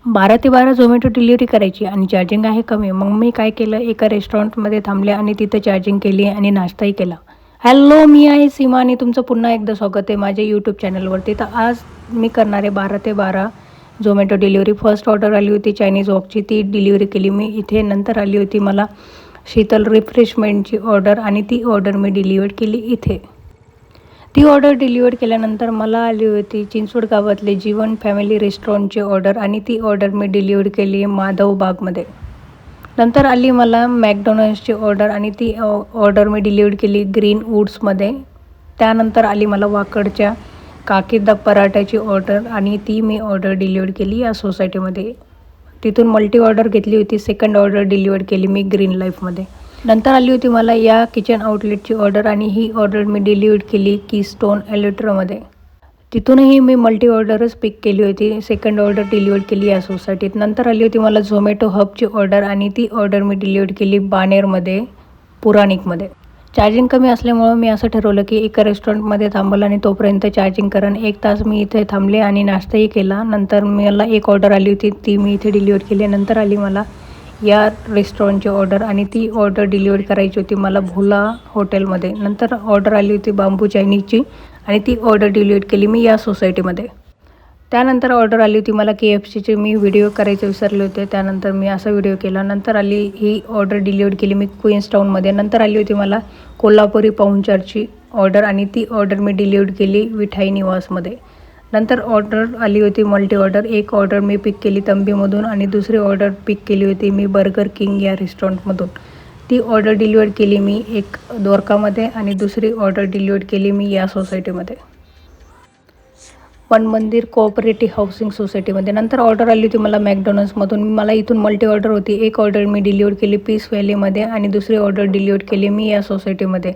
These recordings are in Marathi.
12 ते 12 झोमॅटो डिलिव्हरी करायची आणि चार्जिंग आहे कमी. मग मी काय केलं, एका रेस्टॉरंटमध्ये थांबले आणि तिथं चार्जिंग केली आणि नाश्ताही केला. हॅलो, मी आहे सीमा आणि तुमचं पुन्हा एकदा स्वागत आहे माझ्या यूट्यूब चॅनलवरती. तर आज मी करणार आहे 12 ते 12 झोमॅटो डिलिव्हरी. फर्स्ट ऑर्डर आली होती चायनीज वॉकची, ती डिलिव्हरी केली मी इथे. नंतर आली होती मला शीतल रिफ्रेशमेंटची ऑर्डर आणि ती ऑर्डर मी डिलिव्हर केली इथे. ती ऑर्डर डिलिव्हर केल्यानंतर मला आली होती चिंचवड गावातले जीवन फॅमिली रेस्टॉरंटची ऑर्डर आणि ती ऑर्डर मी डिलिव्हर केली माधवबागमध्ये. नंतर आली मला मॅकडॉनल्ड्सची ऑर्डर आणि ती ऑर्डर मी डिलिव्हर केली ग्रीन वूड्समध्ये. त्यानंतर आली मला वाकडच्या काकीदा पराठ्याची ऑर्डर आणि ती मी ऑर्डर डिलिव्हर केली या सोसायटीमध्ये. तिथून मल्टी ऑर्डर घेतली होती, सेकंड ऑर्डर डिलिव्हर केली मी ग्रीन लाईफमध्ये. नंतर आली होती मला या किचन आउटलेटची ऑर्डर आणि ही ऑर्डर मी डिलिव्हर केली कीस्टोन एलेक्ट्रामध्ये. तिथूनही मी मल्टी ऑर्डरच पिक केली होती, सेकंड ऑर्डर डिलिव्हर केली या सोसायटीत. नंतर आली होती मला झोमॅटो हबची ऑर्डर आणि ती ऑर्डर मी डिलिव्हर केली बाणेरमध्ये, पुराणिकमध्ये. चार्जिंग कमी असल्यामुळं मी असं ठरवलं की एका रेस्टॉरंटमध्ये थांबलं आणि तोपर्यंत चार्जिंग करण. 1 तास मी इथे थांबले आणि नाश्ताही केला. नंतर मला एक ऑर्डर आली होती, ती मी इथे डिलिव्हर केली. नंतर आली मला या रेस्टॉरंटची ऑर्डर आणि ती ऑर्डर डिलिव्हर करायची होती मला भोला हॉटेलमध्ये. नंतर ऑर्डर आली होती बांबू चायनीजची आणि ती ऑर्डर डिलिव्हर केली मी या सोसायटीमध्ये. त्यानंतर ऑर्डर आली होती मला KFCची. मी व्हिडिओ करायचे विसरले होते, त्यानंतर मी असा व्हिडिओ केला. नंतर आली ही ऑर्डर डिलिव्हर केली मी क्वीन्स टाऊनमध्ये. नंतर आली होती मला कोल्हापुरी पाहुणचारची ऑर्डर आणि ती ऑर्डर मी डिलिव्हर केली विठाई निवासमध्ये. नंतर ऑर्डर आली होती मल्टी ऑर्डर. एक ऑर्डर मी पिक केली तंबीमधून आणि दुसरी ऑर्डर पिक केली होती मी बर्गर किंग या रेस्टॉरंटमधून. ती ऑर्डर डिलिव्हर केली मी एक द्वारकामध्ये आणि दुसरी ऑर्डर डिलिव्हर केली मी या सोसायटीमध्ये, वन मंदिर कोऑपरेटिव्ह हाऊसिंग सोसायटीमध्ये. नंतर ऑर्डर आली होती मला मॅकडॉनल्ड्समधून. मला इथून मल्टी ऑर्डर होती. एक ऑर्डर मी डिलिव्हर केली पीस व्हॅलीमध्ये आणि दुसरी ऑर्डर डिलिव्हर केली मी या सोसायटीमध्ये.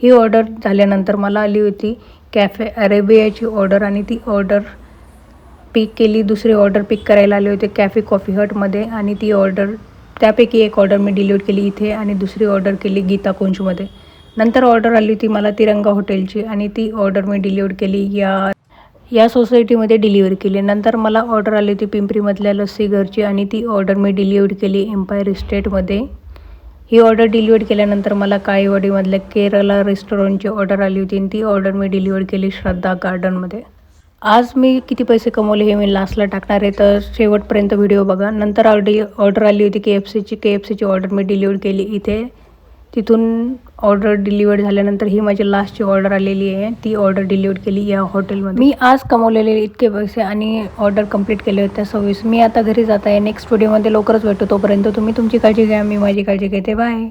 ही ऑर्डर झाल्यानंतर मला आली होती कॅफे अरेबियाची ऑर्डर आणि ती ऑर्डर पिक केली. दुसरी ऑर्डर पिक करायला आले होते कॅफे कॉफी हटमध्ये आणि ती ऑर्डर, त्यापैकी एक ऑर्डर मी डिलिव्हर केली इथे आणि दुसरी ऑर्डर केली गीता कुंजमध्ये. नंतर ऑर्डर आली होती मला तिरंगा हॉटेलची आणि ती ऑर्डर मी डिलिव्हर केली या सोसायटीमध्ये डिलिव्हर केली. नंतर मला ऑर्डर आली होती पिंपरीमधल्या लस्सी घरची आणि ती ऑर्डर मी डिलिव्हर केली एम्पायर इस्टेटमध्ये. ही ऑर्डर डिलिव्हर केल्यानंतर मला काळेवाडीमधल्या केरला रेस्टॉरंटची ऑर्डर आली होती आणि ती ऑर्डर मी डिलिव्हर केली श्रद्धा गार्डनमध्ये. आज मी किती पैसे कमवले हे मी लास्टला टाकणार आहे, तर शेवटपर्यंत व्हिडिओ बघा. नंतर ऑर्डर आली होती KFCची ऑर्डर मी डिलिव्हर केली इथे. तिथून ऑर्डर डिलिव्हर झाल्यानंतर ही माझी लास्टची ऑर्डर आलेली आहे, ती ऑर्डर डिलिव्हर केली या हॉटेलमध्ये. मी आज कमवलेले इतके पैसे आणि ऑर्डर कंप्लीट केले होते 26. मी आता घरी जात आहे. नेक्स्ट व्हिडिओमध्ये लवकरच भेटतो. तोपर्यंत तुम्ही तुमची काळजी घ्या, मी माझी काळजी घेते. बाय.